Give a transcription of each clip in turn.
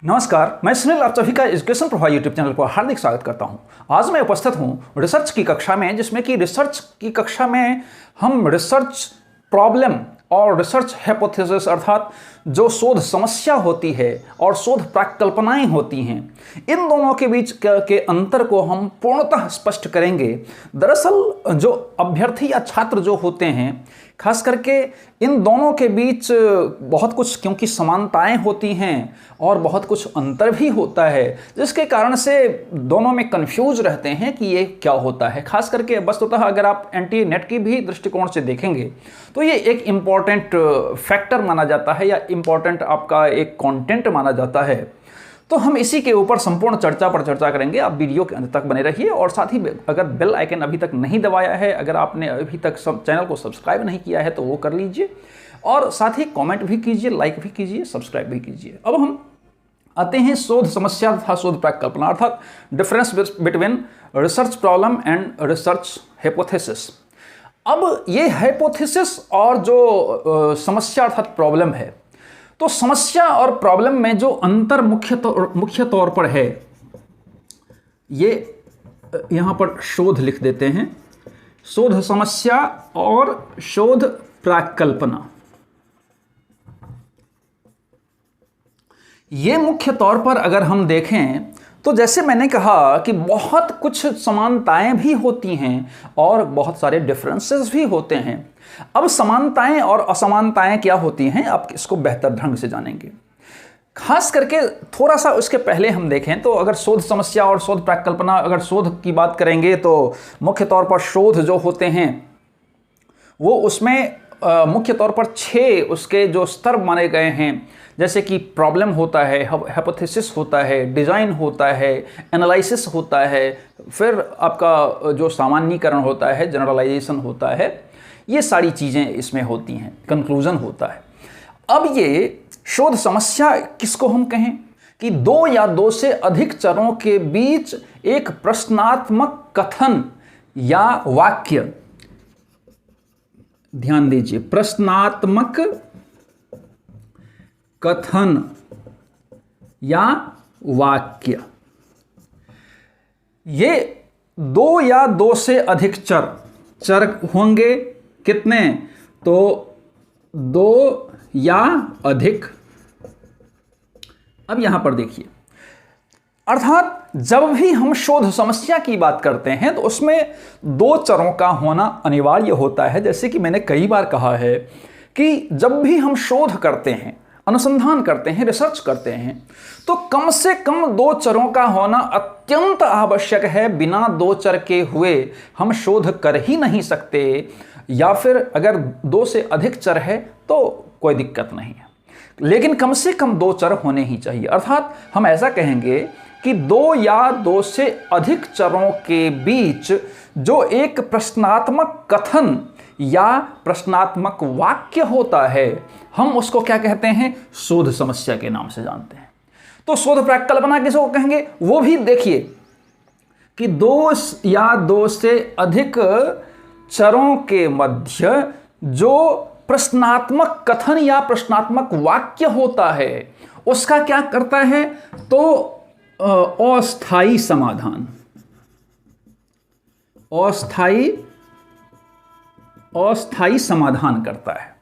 नमस्कार, मैं सुनील आप सभी का एजुकेशन प्रभा यूट्यूब चैनल पर हार्दिक स्वागत करता हूं। आज मैं उपस्थित हूं रिसर्च की कक्षा में, जिसमें कि रिसर्च की कक्षा में हम रिसर्च प्रॉब्लम और रिसर्च हाइपोथेसिस अर्थात जो शोध समस्या होती है और शोध परिकल्पनाएं होती हैं, इन दोनों के बीच के अंतर को हम पूर्णतः स्पष्ट करेंगे। दरअसल जो अभ्यर्थी या छात्र जो होते हैं, खास करके इन दोनों के बीच बहुत कुछ क्योंकि समानताएं होती हैं और बहुत कुछ अंतर भी होता है, जिसके कारण से दोनों में कंफ्यूज रहते हैं कि ये क्या होता है। खास करके वस्तुतः अगर आप एनटीए नेट की भी दृष्टिकोण से देखेंगे तो ये एक इम्पॉर्टेंट फैक्टर माना जाता है या इम्पॉर्टेंट आपका एक कंटेंट माना जाता है। तो हम इसी के ऊपर संपूर्ण चर्चा पर चर्चा करेंगे। आप वीडियो के अंत तक बने रहिए और साथ ही अगर बेल आइकन अभी तक नहीं दबाया है, अगर आपने अभी तक चैनल को सब्सक्राइब नहीं किया है तो वो कर लीजिए और साथ ही कमेंट भी कीजिए, लाइक भी कीजिए, सब्सक्राइब भी कीजिए। अब हम आते हैं शोध समस्या तथा शोध परिकल्पना अर्थात difference between research problem and research hypothesis. अब ये हाइपोथेसिस और जो समस्या अर्थात प्रॉब्लम है, तो समस्या और प्रॉब्लम में जो अंतर मुख्य तौर पर है, ये यहां पर शोध लिख देते हैं। शोध समस्या और शोध परिकल्पना, ये मुख्य तौर पर अगर हम देखें तो जैसे मैंने कहा कि बहुत कुछ समानताएं भी होती हैं और बहुत सारे डिफरेंसेस भी होते हैं। अब समानताएं और असमानताएं क्या होती हैं, आप इसको बेहतर ढंग से जानेंगे। खास करके थोड़ा सा उसके पहले हम देखें तो अगर शोध समस्या और शोध परिकल्पना, अगर शोध की बात करेंगे तो मुख्य तौर पर शोध जो होते हैं वो उसमें मुख्य तौर पर 6 उसके जो स्तर माने गए हैं, जैसे कि प्रॉब्लम होता है, हाइपोथेसिस होता है, डिज़ाइन होता है, एनालिसिस होता है, फिर आपका जो सामान्यीकरण होता है, जनरलाइजेशन होता है, ये सारी चीज़ें इसमें होती हैं, कंक्लूजन होता है। अब ये शोध समस्या किसको हम कहें कि 2 या 2 से अधिक चरों के बीच एक प्रश्नात्मक कथन या वाक्य, ध्यान दीजिए, प्रश्नात्मक कथन या वाक्य, ये 2 या 2 से अधिक चर होंगे। कितने? तो 2 या अधिक। अब यहां पर देखिए, अर्थात जब भी हम शोध समस्या की बात करते हैं तो उसमें 2 चरों का होना अनिवार्य होता है। जैसे कि मैंने कई बार कहा है कि जब भी हम शोध करते हैं, अनुसंधान करते हैं, रिसर्च करते हैं, तो कम से कम 2 चरों का होना अत्यंत आवश्यक है। बिना 2 चर के हुए हम शोध कर ही नहीं सकते, या फिर अगर 2 से अधिक चर है तो कोई दिक्कत नहीं है, लेकिन कम से कम 2 चर होने ही चाहिए। अर्थात हम ऐसा कहेंगे कि 2 या 2 से अधिक चरों के बीच जो एक प्रश्नात्मक कथन या प्रश्नात्मक वाक्य होता है, हम उसको क्या कहते हैं? शोध समस्या के नाम से जानते हैं। तो शोध परिकल्पना किसको कहेंगे, वो भी देखिए कि 2 या 2 से अधिक चरों के मध्य जो प्रश्नात्मक कथन या प्रश्नात्मक वाक्य होता है, उसका क्या करता है? तो अस्थायी समाधान, अस्थायी समाधान करता है।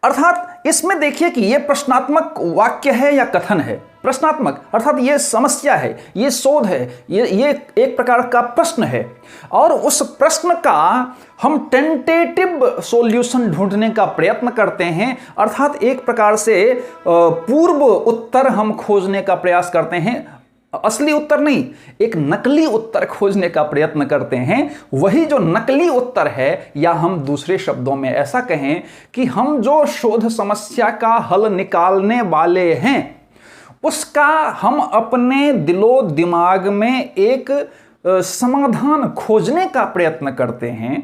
अर्थात इसमें देखिए कि यह प्रश्नात्मक वाक्य है या कथन है। प्रश्नात्मक अर्थात यह समस्या है, यह शोध है, ये एक प्रकार का प्रश्न है और उस प्रश्न का हम टेंटेटिव सॉल्यूशन ढूंढने का प्रयत्न करते हैं। अर्थात एक प्रकार से पूर्व उत्तर हम खोजने का प्रयास करते हैं, असली उत्तर नहीं, एक नकली उत्तर खोजने का प्रयत्न करते हैं। वही जो नकली उत्तर है, या हम दूसरे शब्दों में ऐसा कहें कि हम जो शोध समस्या का हल निकालने वाले हैं, उसका हम अपने दिलो दिमाग में एक समाधान खोजने का प्रयत्न करते हैं।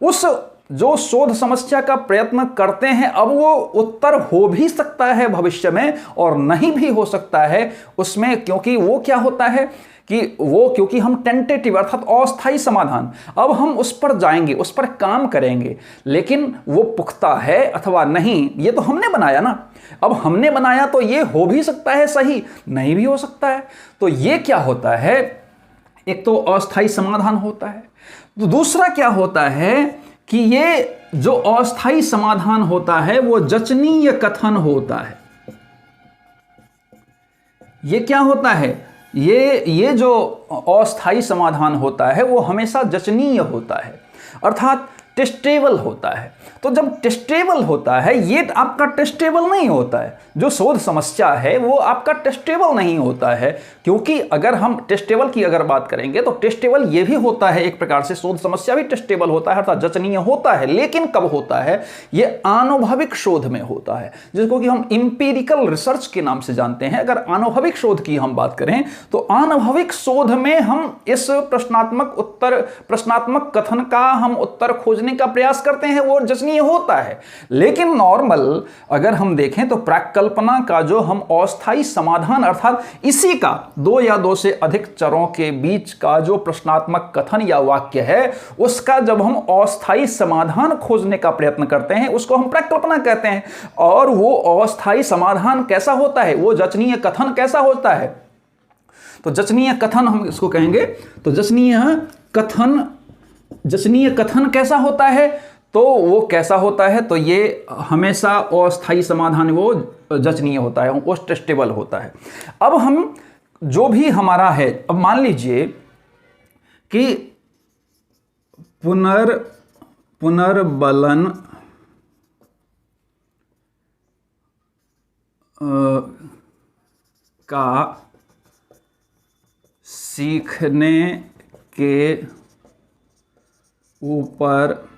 उस जो शोध समस्या का प्रयत्न करते हैं, अब वो उत्तर हो भी सकता है भविष्य में और नहीं भी हो सकता है उसमें, क्योंकि वो क्या होता है कि क्योंकि हम टेंटेटिव अर्थात अस्थायी समाधान, अब हम उस पर जाएंगे, उस पर काम करेंगे, लेकिन वो पुख्ता है अथवा नहीं ये तो हमने बनाया ना। अब हमने बनाया तो ये हो भी सकता है सही, नहीं भी हो सकता है। तो ये क्या होता है, एक तो अस्थायी समाधान होता है, तो दूसरा क्या होता है कि ये जो अस्थायी समाधान होता है वो जचनीय कथन होता है। ये क्या होता है, ये जो अस्थायी समाधान होता है वो हमेशा जचनीय होता है, अर्थात टेस्टेबल होता है। तो जब टेस्टेबल होता है, ये आपका टेस्टेबल नहीं होता है, जो शोध समस्या है वो आपका टेस्टेबल नहीं होता है, क्योंकि अगर हम टेस्टेबल की अगर बात करेंगे तो टेस्टेबल ये भी होता है, एक प्रकार से शोध समस्या भी टेस्टेबल होता है अर्थात जचनीय होता है, लेकिन कब होता है, ये अनुभविक शोध में होता है, जिसको कि हम इंपीरिकल रिसर्च के नाम से जानते हैं। अगर अनुभविक शोध की हम बात करें तो अनुभविक शोध में हम इस प्रश्नात्मक कथन का हम उत्तर खोजने का प्रयास करते हैं, वो जचनीय होता है। लेकिन नॉर्मल अगर हम देखें तो प्राकल्पना का जो हम अस्थायी समाधान अर्थात इसी का दो या दो से अधिक चरों के बीच का जो प्रश्नात्मक कथन या वाक्य है, उसका जब हम अस्थायी समाधान खोजने का प्रयत्न करते हैं उसको हम प्राकल्पना कहते हैं। और वो अस्थायी समाधान कैसा होता है, वो जचनीय कथन कैसा होता है, तो जचनीय कथन हम इसको कहेंगे। तो जचनीय कथन कैसा होता है, तो वो कैसा होता है, तो ये हमेशा अस्थायी समाधान वो जचनीय होता है, वो टेस्टेबल होता है। अब हम जो भी हमारा है, अब मान लीजिए कि पुनर्बलन का सीखने के ऊपर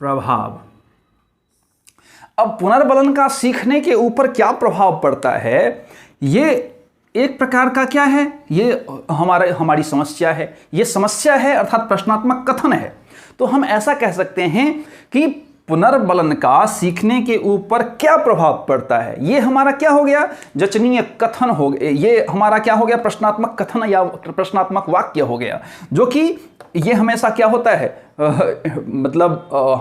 प्रभाव। अब पुनर्बलन का सीखने के ऊपर क्या प्रभाव पड़ता है, ये एक प्रकार का क्या है, ये हमारी समस्या है, ये समस्या है अर्थात प्रश्नात्मक कथन है। तो हम ऐसा कह सकते हैं कि पुनर्बलन का सीखने के ऊपर क्या प्रभाव पड़ता है, ये हमारा क्या हो गया, जचनीय कथन हो गया, ये हमारा क्या हो गया, प्रश्नात्मक कथन या प्रश्नात्मक वाक्य हो गया, जो कि ये हमेशा क्या होता है,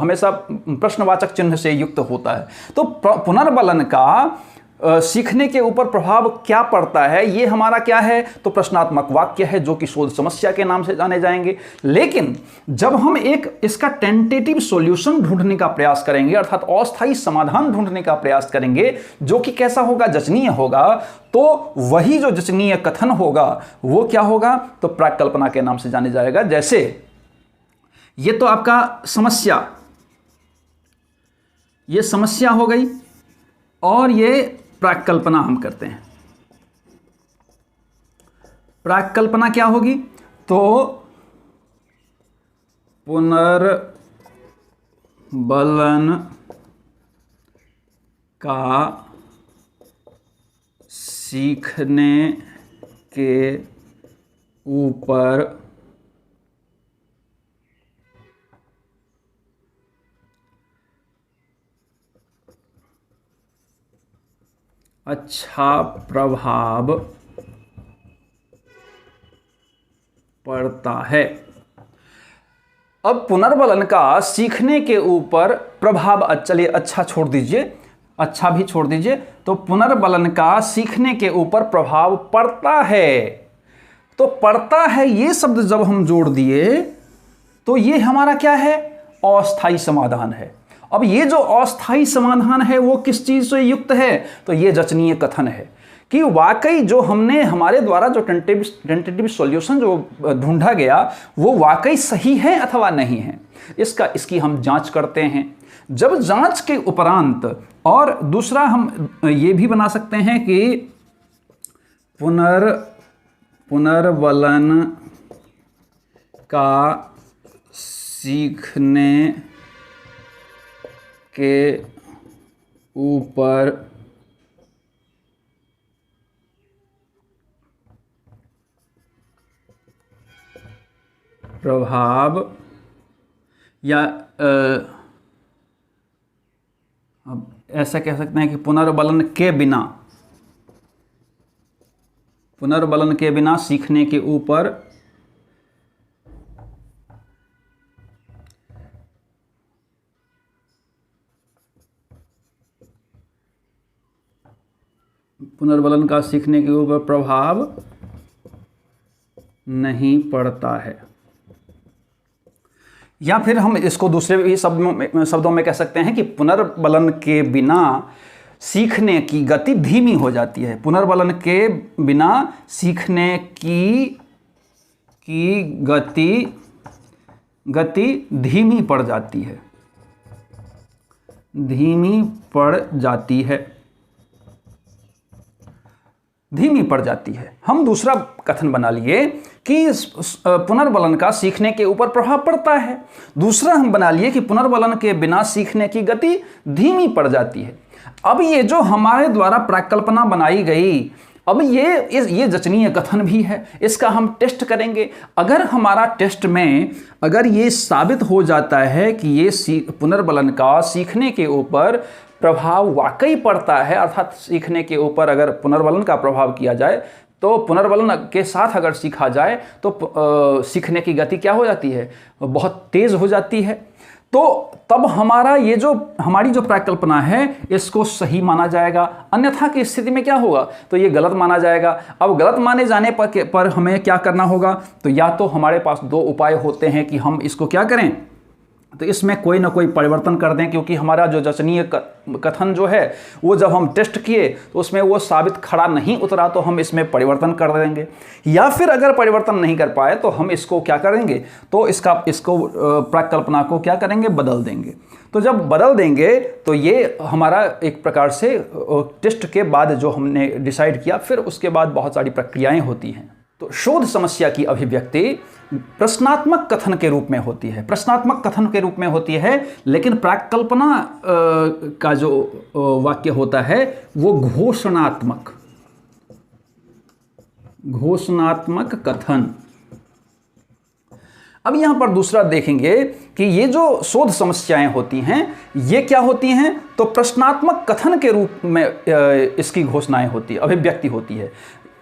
हमेशा प्रश्नवाचक चिन्ह से युक्त होता है। तो पुनर्बलन का सीखने के ऊपर प्रभाव क्या पड़ता है, ये हमारा क्या है, तो प्रश्नात्मक वाक्य है, जो कि शोध समस्या के नाम से जाने जाएंगे। लेकिन जब हम एक इसका टेंटेटिव सॉल्यूशन ढूंढने का प्रयास करेंगे अर्थात अस्थायी समाधान ढूंढने का प्रयास करेंगे, जो कि कैसा होगा, जचनीय होगा, तो वही जो जचनीय कथन होगा वो क्या होगा, तो प्राकल्पना के नाम से जाने जाएगा। जैसे ये तो आपका समस्या हो गई और ये प्राकल्पना हम करते हैं। प्राकल्पना क्या होगी, तो पुनर्बलन का सीखने के ऊपर अच्छा प्रभाव पड़ता है। अब पुनर्बलन का सीखने के ऊपर प्रभाव, चलिए अच्छा छोड़ दीजिए, अच्छा भी छोड़ दीजिए, तो पुनर्बलन का सीखने के ऊपर प्रभाव पड़ता है। तो पड़ता है ये शब्द जब हम जोड़ दिए तो ये हमारा क्या है, अस्थायी समाधान है। अब ये जो अस्थायी समाधान है वो किस चीज से युक्त है, तो ये जचनीय कथन है कि वाकई जो हमने हमारे द्वारा जो टेंटेटिव सॉल्यूशन जो ढूंढा गया वो वाकई सही है अथवा नहीं है, इसकी हम जांच करते हैं। जब जांच के उपरांत, और दूसरा हम ये भी बना सकते हैं कि पुनर्बलन का सीखने के ऊपर प्रभाव या अब ऐसा कह सकते हैं कि पुनर्बलन के बिना सीखने के ऊपर प्रभाव नहीं पड़ता है। या फिर हम इसको दूसरे भी शब्दों में कह सकते हैं कि पुनर्बलन के बिना सीखने की गति धीमी हो जाती है। पुनर्बलन के बिना सीखने की गति धीमी पड़ जाती है। हम दूसरा कथन बना लिए कि पुनर्बलन का सीखने के ऊपर प्रभाव पड़ता है। दूसरा हम बना लिए कि पुनर्बलन के बिना सीखने की गति धीमी पड़ जाती है। अब ये जो हमारे द्वारा प्रकल्पना बनाई गई, अब ये जचनीय कथन भी है, इसका हम टेस्ट करेंगे। अगर हमारा टेस्ट में अगर ये साबित हो जाता है कि ये पुनर्बलन का सीखने के ऊपर प्रभाव वाकई पड़ता है, अर्थात सीखने के ऊपर अगर पुनर्बलन का प्रभाव किया जाए तो पुनर्बलन के साथ अगर सीखा जाए तो सीखने की गति क्या हो जाती है, बहुत तेज हो जाती है। तो तब हमारी जो प्रकल्पना है इसको सही माना जाएगा। अन्यथा की स्थिति में क्या होगा, तो ये गलत माना जाएगा। अब गलत माने जाने पर हमें क्या करना होगा, तो या तो हमारे पास दो उपाय होते हैं कि हम इसको क्या करें, तो इसमें कोई ना कोई परिवर्तन कर दें, क्योंकि हमारा जो जचनीय कथन जो है वो जब हम टेस्ट किए तो उसमें वो साबित खड़ा नहीं उतरा, तो हम इसमें परिवर्तन कर देंगे। या फिर अगर परिवर्तन नहीं कर पाए तो हम इसको क्या करेंगे, तो इसको प्रकल्पना को क्या करेंगे, बदल देंगे। तो जब बदल देंगे तो ये हमारा एक प्रकार से टेस्ट के बाद जो हमने डिसाइड किया, फिर उसके बाद बहुत सारी प्रक्रियाएँ होती हैं। तो शोध समस्या की अभिव्यक्ति प्रश्नात्मक कथन के रूप में होती है, लेकिन प्रकल्पना का जो वाक्य होता है वो घोषणात्मक कथन। अब यहां पर दूसरा देखेंगे कि ये जो शोध समस्याएं होती हैं ये क्या होती हैं, तो प्रश्नात्मक कथन के रूप में इसकी घोषणाएं होती है, अभिव्यक्ति होती है।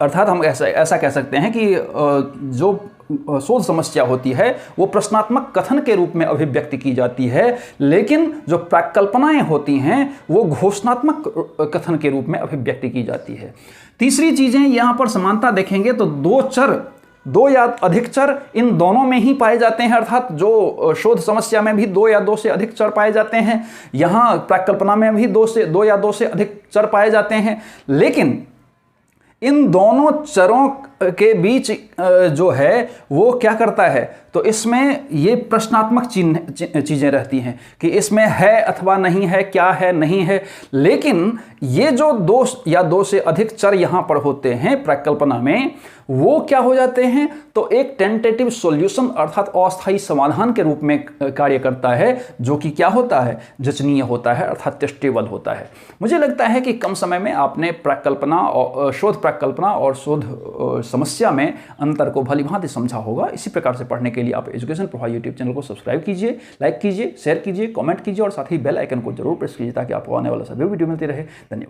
अर्थात हम ऐसा कह सकते हैं कि जो शोध समस्या होती है वो प्रश्नात्मक कथन के रूप में अभिव्यक्ति की जाती है, लेकिन जो प्रकल्पनाएं होती हैं वो घोषणात्मक कथन के रूप में अभिव्यक्ति की जाती है। तीसरी चीजें यहाँ पर समानता देखेंगे तो दो या अधिक चर इन दोनों में ही पाए जाते हैं। अर्थात जो शोध समस्या में भी 2 या 2 से अधिक चर पाए जाते हैं, यहाँ प्रकल्पना में भी 2 या 2 से अधिक चर पाए जाते हैं, लेकिन इन दोनों चरों के बीच जो है वो क्या करता है, तो इसमें ये प्रश्नात्मक चीज़ें रहती हैं कि इसमें है अथवा नहीं है, क्या है नहीं है। लेकिन ये जो 2 या 2 से अधिक चर यहाँ पर होते हैं प्रकल्पना में, वो क्या हो जाते हैं, तो एक टेंटेटिव सॉल्यूशन अर्थात अस्थायी समाधान के रूप में कार्य करता है, जो कि क्या होता है, जचनीय होता है, अर्थात टेस्टेबल होता है। मुझे लगता है कि कम समय में आपने शोध प्रकल्पना और शोध समस्या में अंतर को भलीभांति समझा होगा। इसी प्रकार से पढ़ने के लिए आप एजुकेशन प्रवाह यूट्यूब चैनल को सब्सक्राइब कीजिए, लाइक कीजिए, शेयर कीजिए, कमेंट कीजिए और साथ ही बेल आइकन को जरूर प्रेस कीजिए ताकि आपको आने वाला सभी वीडियो मिलती रहे। धन्यवाद।